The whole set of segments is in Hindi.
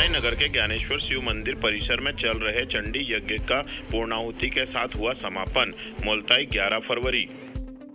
मुल्ताई नगर के ज्ञानेश्वर शिव मंदिर परिसर में चल रहे चंडी यज्ञ का पूर्णाहुति के साथ हुआ समापन। मुल्ताई 11 फरवरी।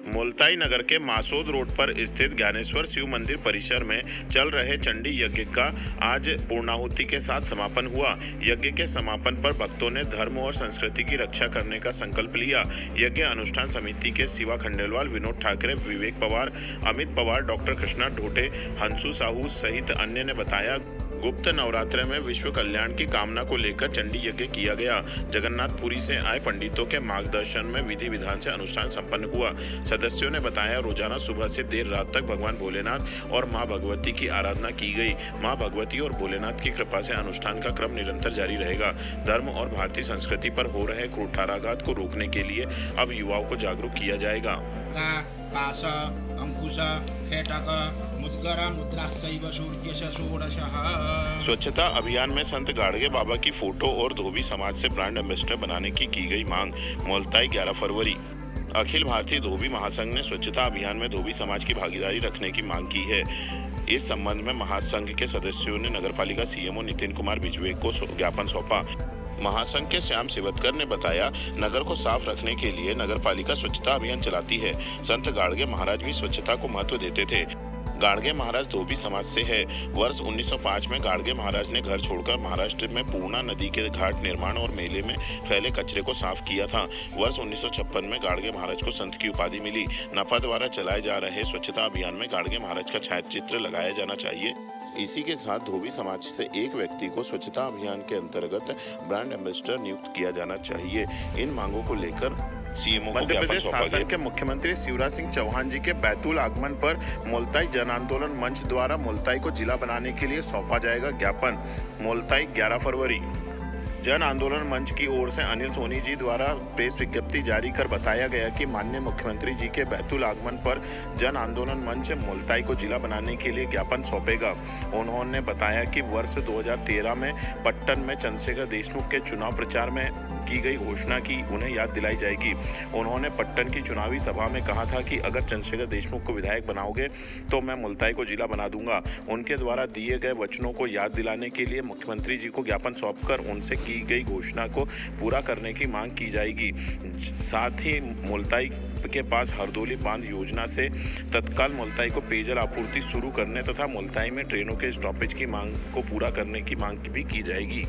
मुल्ताई नगर के मासूद रोड पर स्थित ज्ञानेश्वर शिव मंदिर परिसर में चल रहे चंडी यज्ञ का आज पूर्णाहुति के साथ समापन हुआ। यज्ञ के समापन पर भक्तों ने धर्म और संस्कृति की रक्षा करने का संकल्प लिया। यज्ञ अनुष्ठान समिति के शिवा खंडेलवाल, विनोद ठाकरे, विवेक पवार, अमित पवार, डॉक्टर कृष्णा ढोटे, हंसू साहू सहित अन्य ने बताया, गुप्त नवरात्र में विश्व कल्याण की कामना को लेकर चंडी यज्ञ किया गया। जगन्नाथपुरी से आए पंडितों के मार्गदर्शन में विधि विधान से अनुष्ठान संपन्न हुआ। सदस्यों ने बताया, रोजाना सुबह से देर रात तक भगवान भोलेनाथ और मां भगवती की आराधना की गई। मां भगवती और भोलेनाथ की कृपा से अनुष्ठान का क्रम निरंतर जारी रहेगा। धर्म और भारतीय संस्कृति पर हो रहे कुठाराघात को रोकने के लिए अब युवाओं को जागरूक किया जाएगा। स्वच्छता अभियान में संत गाड़गे बाबा की फोटो और धोबी समाज से ब्रांड एम्बेसडर बनाने की गई मांग। मुल्ताई 11 फरवरी। अखिल भारतीय धोबी महासंघ ने स्वच्छता अभियान में धोबी समाज की भागीदारी रखने की मांग की है। इस संबंध में महासंघ के सदस्यों ने नगरपालिका सीएमओ नितिन कुमार बिजवे को ज्ञापन सौंपा। महासंघ के श्याम सेवतकर ने बताया, नगर को साफ रखने के लिए नगरपालिका स्वच्छता अभियान चलाती है। संत गाड़गे महाराज भी स्वच्छता को महत्व देते थे। गाड़गे महाराज धोबी समाज से है। वर्ष 1905 में गाड़गे महाराज ने घर छोड़कर महाराष्ट्र में पूर्णा नदी के घाट निर्माण और मेले में फैले कचरे को साफ किया था। वर्ष 1956 में गाड़गे महाराज को संत की उपाधि मिली। नपा द्वारा चलाए जा रहे स्वच्छता अभियान में गाड़गे महाराज का छायाचित्र लगाया जाना चाहिए। इसी के साथ धोबी समाज से एक व्यक्ति को स्वच्छता अभियान के अंतर्गत ब्रांड एम्बेसडर नियुक्त किया जाना चाहिए। इन मांगों को लेकर सीएमओ मध्य प्रदेश शासन के मुख्यमंत्री शिवराज सिंह चौहान जी के बैतूल आगमन पर मुल्ताई जन आंदोलन मंच द्वारा मुल्ताई को जिला बनाने के लिए सौंपा जाएगा ज्ञापन। मुल्ताई 11 फरवरी। जन आंदोलन मंच की ओर से अनिल सोनी जी द्वारा प्रेस विज्ञप्ति जारी कर बताया गया कि माननीय मुख्यमंत्री जी के बैतूल आगमन पर जन आंदोलन मंच मुल्ताई को जिला बनाने के लिए ज्ञापन सौंपेगा। उन्होंने बताया कि वर्ष 2013 में पट्टन में चंद्रशेखर देशमुख के चुनाव प्रचार में की गई घोषणा की उन्हें याद दिलाई जाएगी। उन्होंने पट्टन की चुनावी सभा में कहा था कि अगर चंद्रशेखर देशमुख को विधायक बनाओगे तो मैं मुल्ताई को जिला बना दूंगा। उनके द्वारा दिए गए वचनों को याद दिलाने के लिए मुख्यमंत्री जी को ज्ञापन सौंपकर उनसे की गई घोषणा को पूरा करने की मांग की जाएगी। साथ ही मुल्ताई के पास हरदोली बांध योजना से तत्काल मुल्ताई को पेयजल आपूर्ति शुरू करने तथा मुल्ताई में ट्रेनों के स्टॉपेज की मांग को पूरा करने की मांग भी की जाएगी।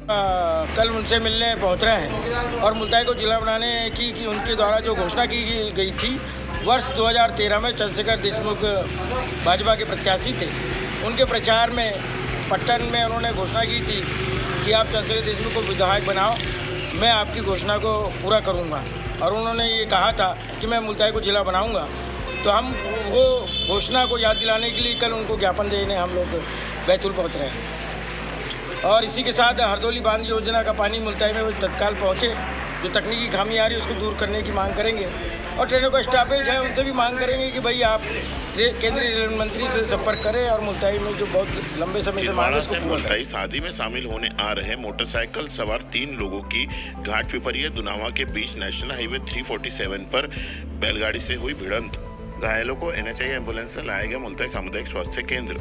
कल उनसे मिलने पहुंच रहे हैं और मुल्ताई को जिला बनाने की उनके द्वारा जो घोषणा की गई थी वर्ष 2013 में चंद्रशेखर देशमुख भाजपा के प्रत्याशी थे। उनके प्रचार में पट्टन में उन्होंने घोषणा की थी कि आप चंद्रशेखर देशमुख को विधायक बनाओ, मैं आपकी घोषणा को पूरा करूंगा। और उन्होंने ये कहा था कि मैं मुल्ताई को जिला बनाऊंगा। तो हम वो घोषणा को याद दिलाने के लिए कल उनको ज्ञापन देने हम लोग बैतूल पहुँच रहे हैं। और इसी के साथ हरदोली बांध योजना का पानी मुल्ताई में तत्काल पहुँचे, जो तकनीकी खामी आ रही है उसको दूर करने की मांग करेंगे। और ट्रेनों का स्टॉपेज है उनसे भी मांग करेंगे कि भाई आप केंद्रीय रेल मंत्री से संपर्क करें और मुल्ताई में जो बहुत लंबे समय से मांग है मुल्ताई शादी में शामिल होने आ रहे मोटरसाइकिल सवार 3 लोगों की घाट पिपरिया दुनावा के बीच नेशनल हाईवे 347 पर बैलगाड़ी से हुई भिड़ंत। घायलों को NHI एम्बुलेंस से लाया गया मुल्ताई सामुदायिक स्वास्थ्य केंद्र।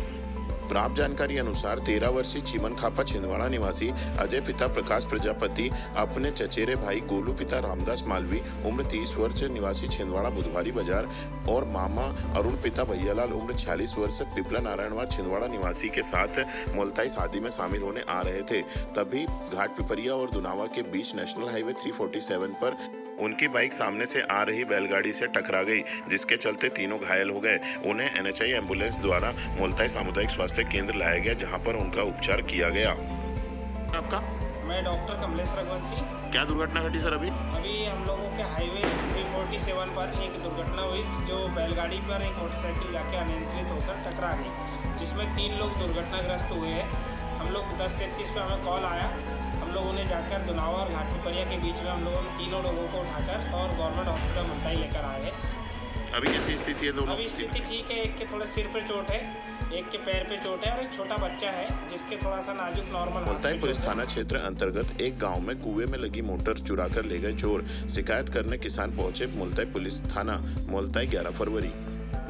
प्राप्त जानकारी अनुसार 13 वर्षीय चिमन खापा छिंदवाड़ा निवासी अजय पिता प्रकाश प्रजापति अपने चचेरे भाई गोलू पिता रामदास मालवी उम्र 30 वर्ष निवासी छिंदवाड़ा बुधवारी बाजार और मामा अरुण पिता भैयालाल उम्र 46 वर्ष पिपला नारायणवाड़ छिंदवाड़ा निवासी के साथ मुल्ताई शादी में शामिल होने आ रहे थे। तभी घाट पिपरिया और दुनावा के बीच नेशनल हाईवे 347 पर उनकी बाइक सामने से आ रही बैलगाड़ी से टकरा गई, जिसके चलते तीनों घायल हो गए। उन्हें NHI एम्बुलेंस द्वारा मुल्ताई सामुदायिक स्वास्थ्य केंद्र लाया गया, जहां पर उनका उपचार किया गया। आपका? मैं डॉक्टर कमलेश रघुवंशी। क्या दुर्घटना घटी सर? अभी हम लोगों के हाईवे 347 पर एक दुर्घटना हुई, जो बैलगाड़ी पर एक मोटरसाइकिल जाके अनियंत्रित होकर टकरा गई, जिसमें 3 लोग दुर्घटनाग्रस्त हुए हैं। हम लोग 10:33 पे हमें कॉल आया। हम लोगों ने जाकर दुनावा और घाट पिपरिया के बीच में हम लोगों ने तीनों लोगों को उठाकर और गवर्नमेंट हॉस्पिटल मुल्ताई लेकर आए हैं। अभी कैसी स्थिति है दोनों? अभी स्थिति ठीक है। एक के थोड़े सिर पे चोट है, एक के पैर पे चोट है और एक छोटा बच्चा है जिसके थोड़ा सा नाजुक नॉर्मल। मुल्ताई पुलिस थाना क्षेत्र अंतर्गत एक गांव में कुएं में लगी मोटर चुरा कर ले गए चोर। शिकायत करने किसान पहुंचे मुल्ताई पुलिस थाना। मुल्ताई 11 फरवरी।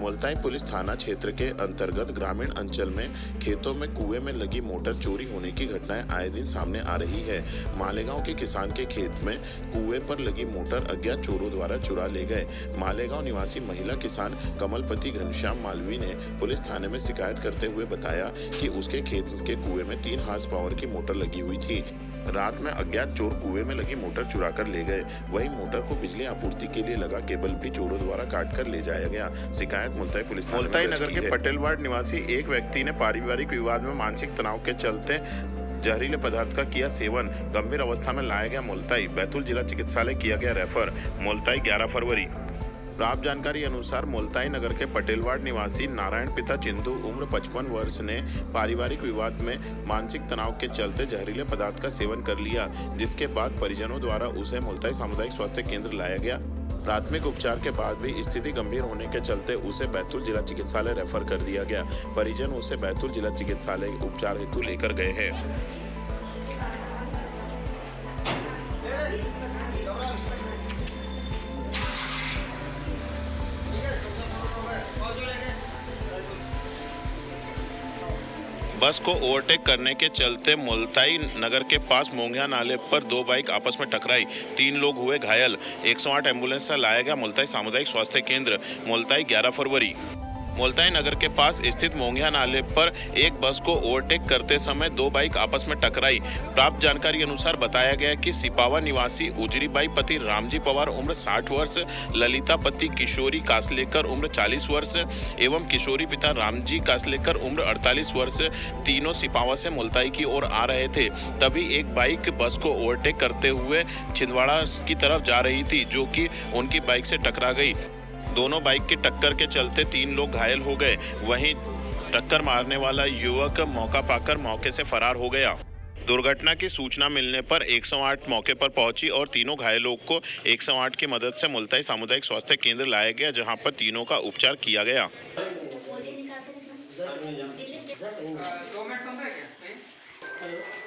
मुल्ताई पुलिस थाना क्षेत्र के अंतर्गत ग्रामीण अंचल में खेतों में कुएं में लगी मोटर चोरी होने की घटनाएं आए दिन सामने आ रही है। मालेगांव के किसान के खेत में कुएं पर लगी मोटर अज्ञात चोरों द्वारा चुरा ले गए। मालेगांव निवासी महिला किसान कमलपति घनश्याम मालवी ने पुलिस थाने में शिकायत करते हुए बताया कि उसके खेत के कुएं में 3 हार्स पावर की मोटर लगी हुई थी। रात में अज्ञात चोर कुएं में लगी मोटर चुरा कर ले गए। वहीं मोटर को बिजली आपूर्ति के लिए लगा केबल भी चोरों द्वारा काट कर ले जाया गया। शिकायत मुल्ताई पुलिस मुल्ताई नगर के पटेलवाड़ निवासी एक व्यक्ति ने पारिवारिक विवाद में मानसिक तनाव के चलते जहरीले पदार्थ का किया सेवन। गंभीर अवस्था में लाया गया मुल्ताई, बैतूल जिला चिकित्सालय किया गया रेफर। मुल्ताई 11 फरवरी। प्राप्त जानकारी अनुसार मुल्ताई नगर के पटेलवाड़ निवासी नारायण पिता चिंदू उम्र 55 वर्ष ने पारिवारिक विवाद में मानसिक तनाव के चलते जहरीले पदार्थ का सेवन कर लिया, जिसके बाद परिजनों द्वारा उसे मुल्ताई सामुदायिक स्वास्थ्य केंद्र लाया गया। प्राथमिक उपचार के बाद भी स्थिति गंभीर होने के चलते उसे बैतूल जिला चिकित्सालय रेफर कर दिया गया। परिजन उसे बैतूल जिला चिकित्सालय उपचार हेतु लेकर गए हैं। बस को ओवरटेक करने के चलते मुल्ताई नगर के पास मोंगिया नाले पर 2 बाइक आपस में टकराई, 3 लोग हुए घायल। 108 एम्बुलेंस से लाया गया मुल्ताई सामुदायिक स्वास्थ्य केंद्र। मुल्ताई 11 फरवरी। मुल्ताई नगर के पास स्थित मोंगिया नाले पर एक बस को ओवरटेक करते समय 2 बाइक आपस में टकराई। प्राप्त जानकारी अनुसार बताया गया कि सिपावा निवासी उजरीबाई पति रामजी पवार उम्र 60 वर्ष, ललिता पति किशोरी कासलेकर उम्र 40 वर्ष एवं किशोरी पिता रामजी कासलेकर उम्र 48 वर्ष तीनों सिपावा से मुल्ताई की ओर आ रहे थे। तभी एक बाइक बस को ओवरटेक करते हुए छिंदवाड़ा की तरफ जा रही थी, जो कि उनकी बाइक से टकरा गई। दोनों बाइक की टक्कर के चलते 3 लोग घायल हो गए। वहीं टक्कर मारने वाला युवक मौका पाकर मौके से फरार हो गया। दुर्घटना की सूचना मिलने पर 108 मौके पर पहुंची और तीनों घायलों को 108 की मदद से मुल्ताई सामुदायिक स्वास्थ्य केंद्र लाया गया, जहां पर तीनों का उपचार किया गया। हेलो